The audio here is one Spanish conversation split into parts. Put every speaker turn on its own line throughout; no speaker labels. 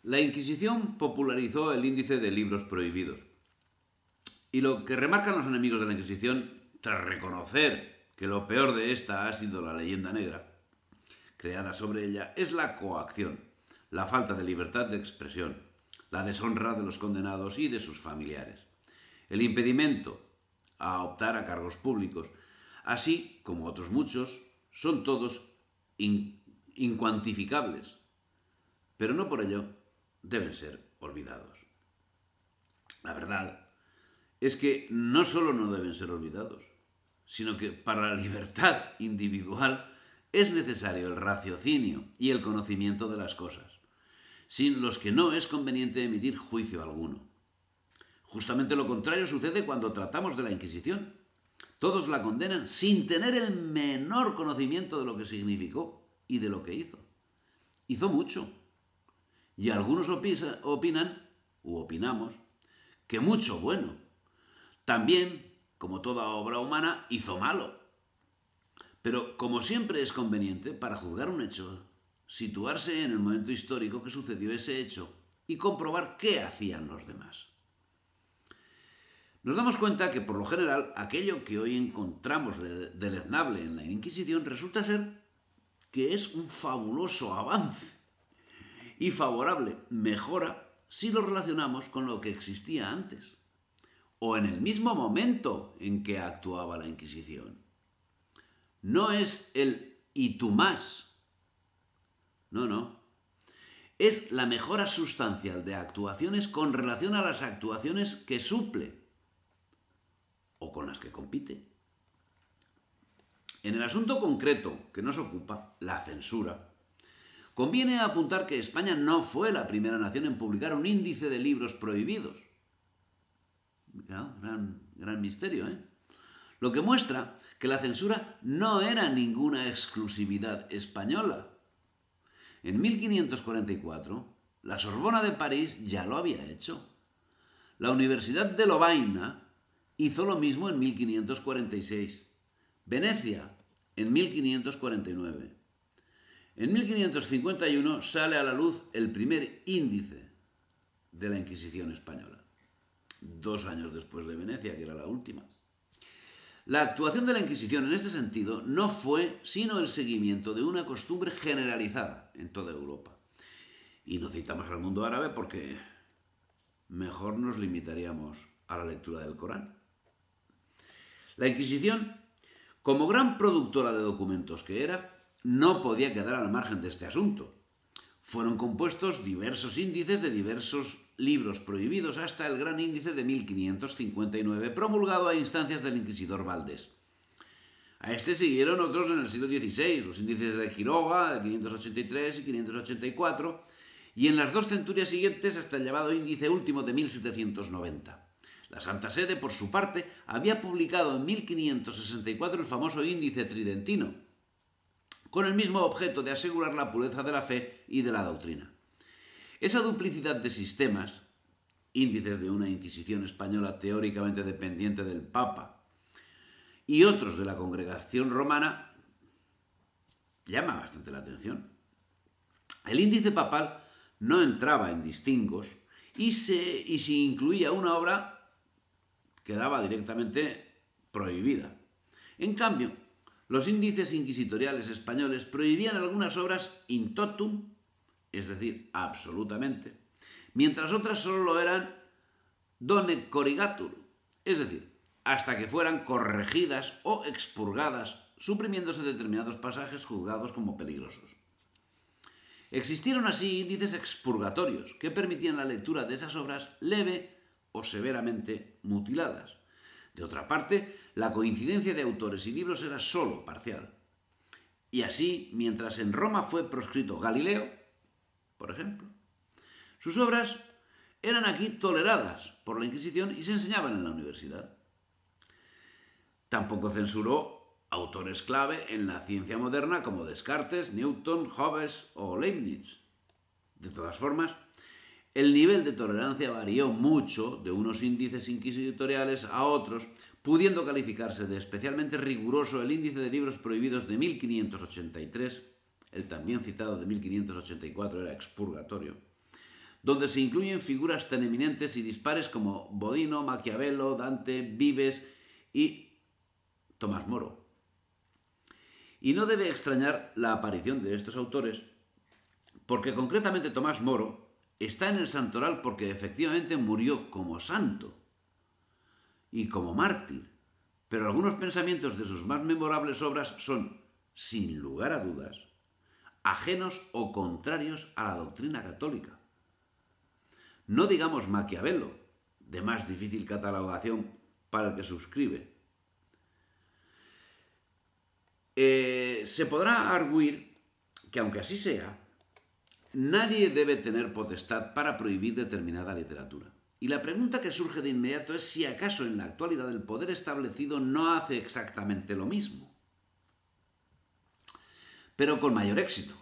La Inquisición popularizó el índice de libros prohibidos. Y lo que remarcan los enemigos de la Inquisición, tras reconocer que lo peor de esta ha sido la leyenda negra, creada sobre ella, es la coacción, la falta de libertad de expresión, la deshonra de los condenados y de sus familiares, el impedimento a optar a cargos públicos, así como otros muchos, son todos incuantificables, pero no por ello deben ser olvidados. La verdad es que no solo no deben ser olvidados, sino que para la libertad individual es necesario el raciocinio y el conocimiento de las cosas, sin los que no es conveniente emitir juicio alguno. Justamente lo contrario sucede cuando tratamos de la Inquisición. Todos la condenan sin tener el menor conocimiento de lo que significó y de lo que hizo. Hizo mucho. Y algunos opinan, u opinamos, que mucho bueno. También, como toda obra humana, hizo malo. Pero como siempre es conveniente, para juzgar un hecho, situarse en el momento histórico que sucedió ese hecho y comprobar qué hacían los demás. Nos damos cuenta que, por lo general, aquello que hoy encontramos deleznable en la Inquisición resulta ser que es un fabuloso avance y favorable mejora si lo relacionamos con lo que existía antes o en el mismo momento en que actuaba la Inquisición. No es el y tú más. No, no. Es la mejora sustancial de actuaciones con relación a las actuaciones que suple o con las que compite. En el asunto concreto que nos ocupa, la censura, conviene apuntar que España no fue la primera nación en publicar un índice de libros prohibidos. Gran misterio, ¿eh? Lo que muestra que la censura no era ninguna exclusividad española. En 1544, la Sorbona de París ya lo había hecho. La Universidad de Lovaina hizo lo mismo en 1546. Venecia en 1549. En 1551 sale a la luz el primer índice de la Inquisición española, 2 años después de Venecia, que era la última. La actuación de la Inquisición en este sentido no fue sino el seguimiento de una costumbre generalizada en toda Europa. Y no citamos al mundo árabe porque mejor nos limitaríamos a la lectura del Corán. La Inquisición, como gran productora de documentos que era, no podía quedar al margen de este asunto. Fueron compuestos diversos índices de diversos libros prohibidos hasta el gran índice de 1559, promulgado a instancias del inquisidor Valdés. A este siguieron otros en el siglo XVI, los índices de Quiroga, de 583 y 584, y en las 2 centurias siguientes hasta el llamado índice último de 1790. La Santa Sede, por su parte, había publicado en 1564 el famoso índice tridentino, con el mismo objeto de asegurar la pureza de la fe y de la doctrina. Esa duplicidad de sistemas, índices de una Inquisición española teóricamente dependiente del Papa y otros de la congregación romana, llama bastante la atención. El índice papal no entraba en distingos y si incluía una obra quedaba directamente prohibida. En cambio, los índices inquisitoriales españoles prohibían algunas obras in totum, es decir, absolutamente, mientras otras solo lo eran done corrigatur, es decir, hasta que fueran corregidas o expurgadas, suprimiéndose determinados pasajes juzgados como peligrosos. Existieron así índices expurgatorios que permitían la lectura de esas obras leve o severamente mutiladas. De otra parte, la coincidencia de autores y libros era sólo parcial. Y así, mientras en Roma fue proscrito Galileo, por ejemplo, sus obras eran aquí toleradas por la Inquisición y se enseñaban en la universidad. Tampoco censuró autores clave en la ciencia moderna como Descartes, Newton, Hobbes o Leibniz. De todas formas, el nivel de tolerancia varió mucho de unos índices inquisitoriales a otros, pudiendo calificarse de especialmente riguroso el índice de libros prohibidos de 1583, el también citado de 1584 era expurgatorio, donde se incluyen figuras tan eminentes y dispares como Bodino, Maquiavelo, Dante, Vives y Tomás Moro. Y no debe extrañar la aparición de estos autores, porque concretamente Tomás Moro está en el santoral porque efectivamente murió como santo y como mártir, pero algunos pensamientos de sus más memorables obras son, sin lugar a dudas, ajenos o contrarios a la doctrina católica. No digamos Maquiavelo, de más difícil catalogación para el que suscribe. Se podrá arguir que, aunque así sea, nadie debe tener potestad para prohibir determinada literatura. Y la pregunta que surge de inmediato es si acaso en la actualidad el poder establecido no hace exactamente lo mismo, pero con mayor éxito,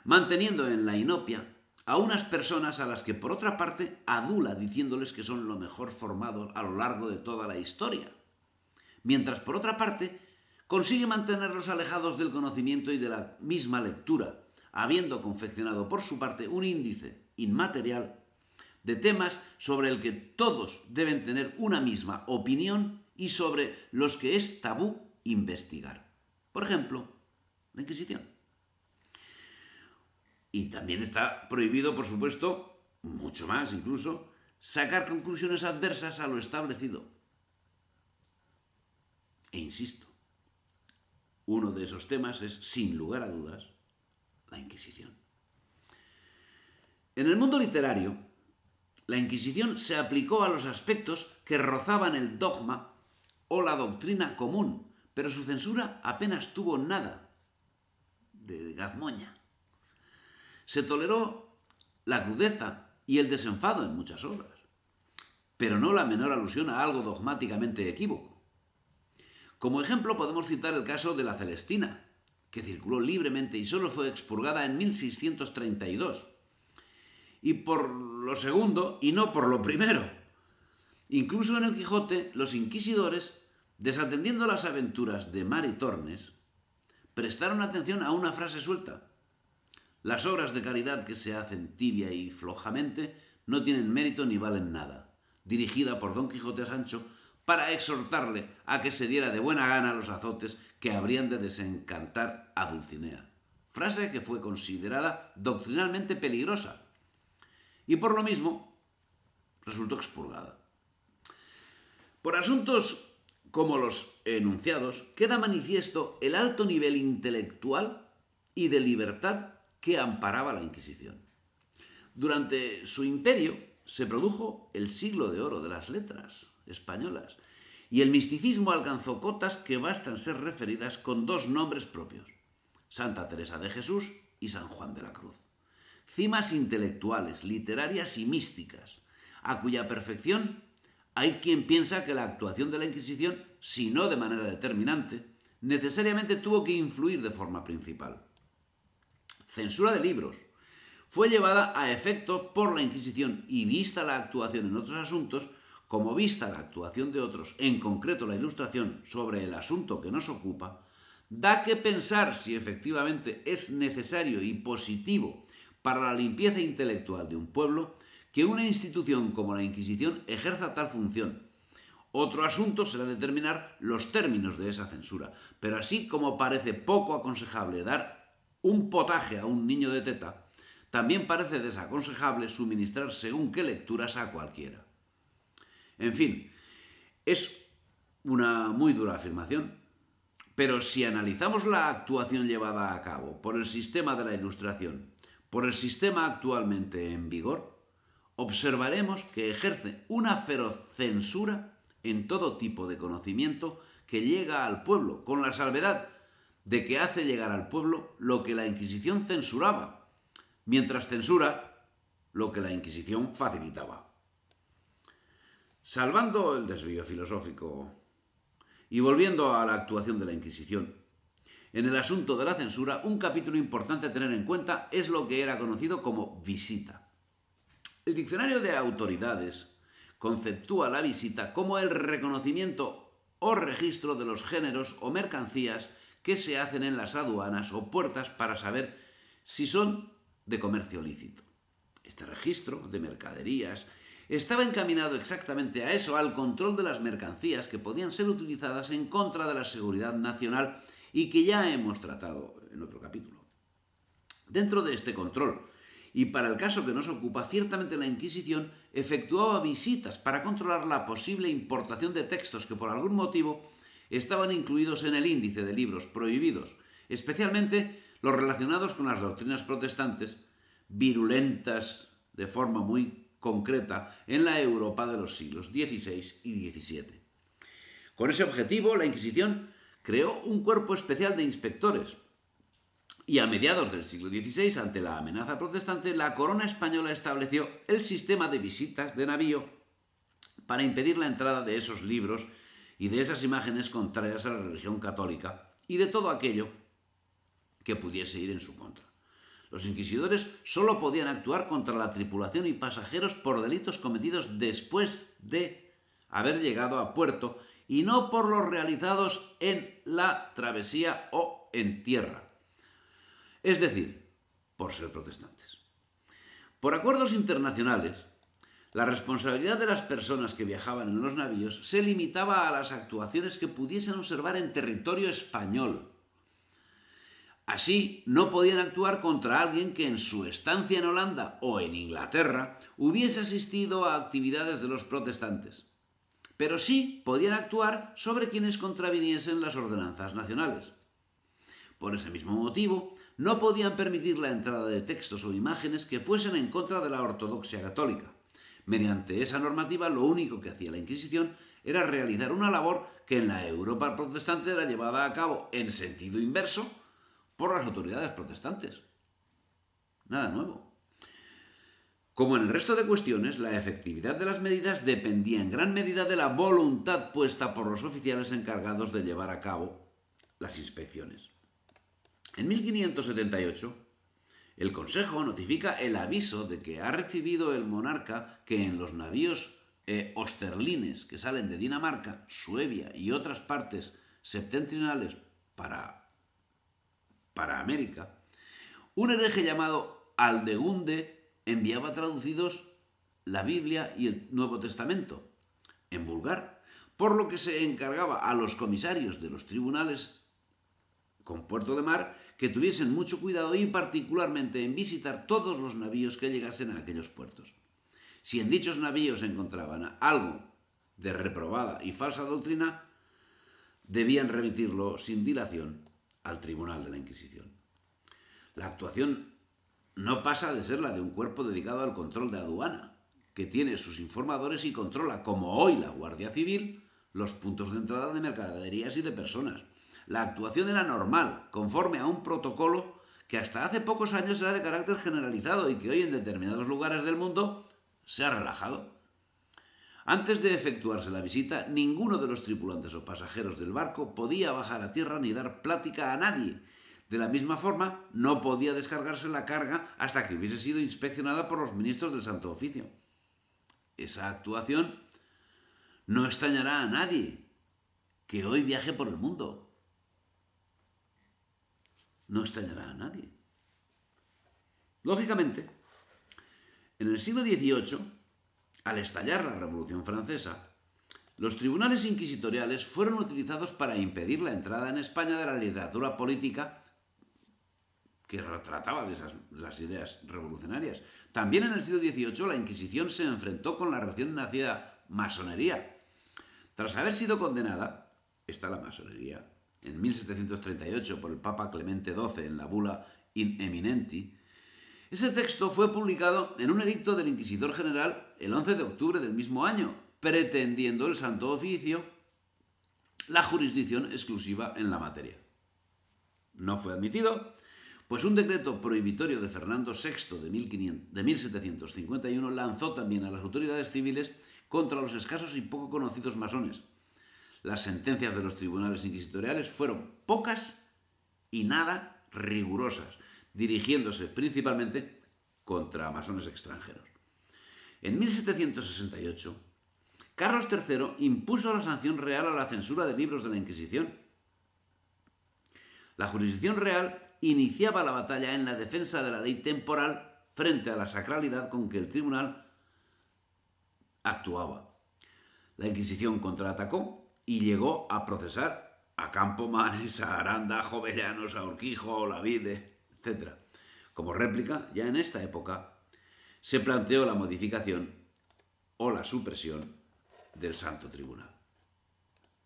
manteniendo en la inopia a unas personas a las que por otra parte adula diciéndoles que son lo mejor formados a lo largo de toda la historia, mientras por otra parte consigue mantenerlos alejados del conocimiento y de la misma lectura, habiendo confeccionado por su parte un índice inmaterial de temas sobre el que todos deben tener una misma opinión y sobre los que es tabú investigar. Por ejemplo, la Inquisición. Y también está prohibido, por supuesto, mucho más incluso, sacar conclusiones adversas a lo establecido. E insisto, uno de esos temas es, sin lugar a dudas, la Inquisición. En el mundo literario, la Inquisición se aplicó a los aspectos que rozaban el dogma o la doctrina común, pero su censura apenas tuvo nada de gazmoña. Se toleró la crudeza y el desenfado en muchas obras, pero no la menor alusión a algo dogmáticamente equívoco. Como ejemplo podemos citar el caso de la Celestina, que circuló libremente y solo fue expurgada en 1632. Y por lo segundo, y no por lo primero. Incluso en el Quijote, los inquisidores, desatendiendo las aventuras de Maritornes, prestaron atención a una frase suelta. Las obras de caridad que se hacen tibia y flojamente no tienen mérito ni valen nada, dirigida por Don Quijote a Sancho para exhortarle a que se diera de buena gana los azotes que habrían de desencantar a Dulcinea. Frase que fue considerada doctrinalmente peligrosa y por lo mismo resultó expurgada. Por asuntos como los enunciados, queda manifiesto el alto nivel intelectual y de libertad que amparaba la Inquisición. Durante su imperio se produjo el siglo de oro de las letras españolas y el misticismo alcanzó cotas que bastan ser referidas con dos nombres propios, Santa Teresa de Jesús y San Juan de la Cruz. Cimas intelectuales, literarias y místicas, a cuya perfección hay quien piensa que la actuación de la Inquisición, si no de manera determinante, necesariamente tuvo que influir de forma principal. Censura de libros. Fue llevada a efecto por la Inquisición y vista la actuación en otros asuntos, como vista la actuación de otros, en concreto la Ilustración, sobre el asunto que nos ocupa, da que pensar si efectivamente es necesario y positivo para la limpieza intelectual de un pueblo que una institución como la Inquisición ejerza tal función. Otro asunto será determinar los términos de esa censura, pero así como parece poco aconsejable dar un potaje a un niño de teta, también parece desaconsejable suministrar según qué lecturas a cualquiera. En fin, es una muy dura afirmación, pero si analizamos la actuación llevada a cabo por el sistema de la Ilustración, por el sistema actualmente en vigor, observaremos que ejerce una feroz censura en todo tipo de conocimiento que llega al pueblo, con la salvedad de que hace llegar al pueblo lo que la Inquisición censuraba, mientras censura lo que la Inquisición facilitaba. Salvando el desvío filosófico y volviendo a la actuación de la Inquisición, en el asunto de la censura, un capítulo importante a tener en cuenta es lo que era conocido como visita. El diccionario de autoridades conceptúa la visita como el reconocimiento o registro de los géneros o mercancías que se hacen en las aduanas o puertas para saber si son de comercio lícito. Este registro de mercaderías estaba encaminado exactamente a eso, al control de las mercancías que podían ser utilizadas en contra de la seguridad nacional y que ya hemos tratado en otro capítulo. Dentro de este control, y para el caso que nos ocupa, ciertamente la Inquisición efectuaba visitas para controlar la posible importación de textos que por algún motivo estaban incluidos en el índice de libros prohibidos, especialmente los relacionados con las doctrinas protestantes, virulentas de forma muy concreta en la Europa de los siglos XVI y XVII. Con ese objetivo, la Inquisición creó un cuerpo especial de inspectores, y a mediados del siglo XVI, ante la amenaza protestante, la corona española estableció el sistema de visitas de navío para impedir la entrada de esos libros y de esas imágenes contrarias a la religión católica y de todo aquello que pudiese ir en su contra. Los inquisidores solo podían actuar contra la tripulación y pasajeros por delitos cometidos después de haber llegado a puerto y no por los realizados en la travesía o en tierra. Es decir, por ser protestantes. Por acuerdos internacionales, la responsabilidad de las personas que viajaban en los navíos se limitaba a las actuaciones que pudiesen observar en territorio español. Así, no podían actuar contra alguien que en su estancia en Holanda o en Inglaterra hubiese asistido a actividades de los protestantes. Pero sí podían actuar sobre quienes contraviniesen las ordenanzas nacionales. Por ese mismo motivo, no podían permitir la entrada de textos o imágenes que fuesen en contra de la ortodoxia católica. Mediante esa normativa, lo único que hacía la Inquisición era realizar una labor que en la Europa protestante era llevada a cabo en sentido inverso por las autoridades protestantes. Nada nuevo. Como en el resto de cuestiones, la efectividad de las medidas dependía en gran medida de la voluntad puesta por los oficiales encargados de llevar a cabo las inspecciones. En 1578, el Consejo notifica el aviso de que ha recibido el monarca que en los navíos osterlines que salen de Dinamarca, Suevia y otras partes septentrionales para América, un hereje llamado Aldegunde enviaba traducidos la Biblia y el Nuevo Testamento en vulgar, por lo que se encargaba a los comisarios de los tribunales con puerto de mar que tuviesen mucho cuidado y particularmente en visitar todos los navíos que llegasen a aquellos puertos. Si en dichos navíos encontraban algo de reprobada y falsa doctrina, debían remitirlo sin dilación al tribunal de la Inquisición. La actuación no pasa de ser la de un cuerpo dedicado al control de aduana, que tiene sus informadores y controla, como hoy la Guardia Civil, los puntos de entrada de mercaderías y de personas. La actuación era normal, conforme a un protocolo que hasta hace pocos años era de carácter generalizado y que hoy en determinados lugares del mundo se ha relajado. Antes de efectuarse la visita, ninguno de los tripulantes o pasajeros del barco podía bajar a tierra ni dar plática a nadie. De la misma forma, no podía descargarse la carga hasta que hubiese sido inspeccionada por los ministros del Santo Oficio. Esa actuación no extrañará a nadie que hoy viaje por el mundo. No extrañará a nadie. Lógicamente, en el siglo XVIII, al estallar la Revolución Francesa, los tribunales inquisitoriales fueron utilizados para impedir la entrada en España de la literatura política que trataba de las ideas revolucionarias. También en el siglo XVIII la Inquisición se enfrentó con la recién nacida masonería. Tras haber sido condenada, la masonería, en 1738 por el Papa Clemente XII en la bula In Eminenti, ese texto fue publicado en un edicto del Inquisidor General el 11 de octubre del mismo año, pretendiendo el Santo Oficio la jurisdicción exclusiva en la materia. No fue admitido, pues un decreto prohibitorio de Fernando VI de 1751 lanzó también a las autoridades civiles contra los escasos y poco conocidos masones. Las sentencias de los tribunales inquisitoriales fueron pocas y nada rigurosas, dirigiéndose principalmente contra masones extranjeros. En 1768, Carlos III impuso la sanción real a la censura de libros de la Inquisición. La jurisdicción real iniciaba la batalla en la defensa de la ley temporal frente a la sacralidad con que el tribunal actuaba. La Inquisición contraatacó y llegó a procesar a Campomanes, a Aranda, a Jovellanos, a Urquijo, a Olavide, etc. Como réplica, ya en esta época, se planteó la modificación o la supresión del Santo Tribunal.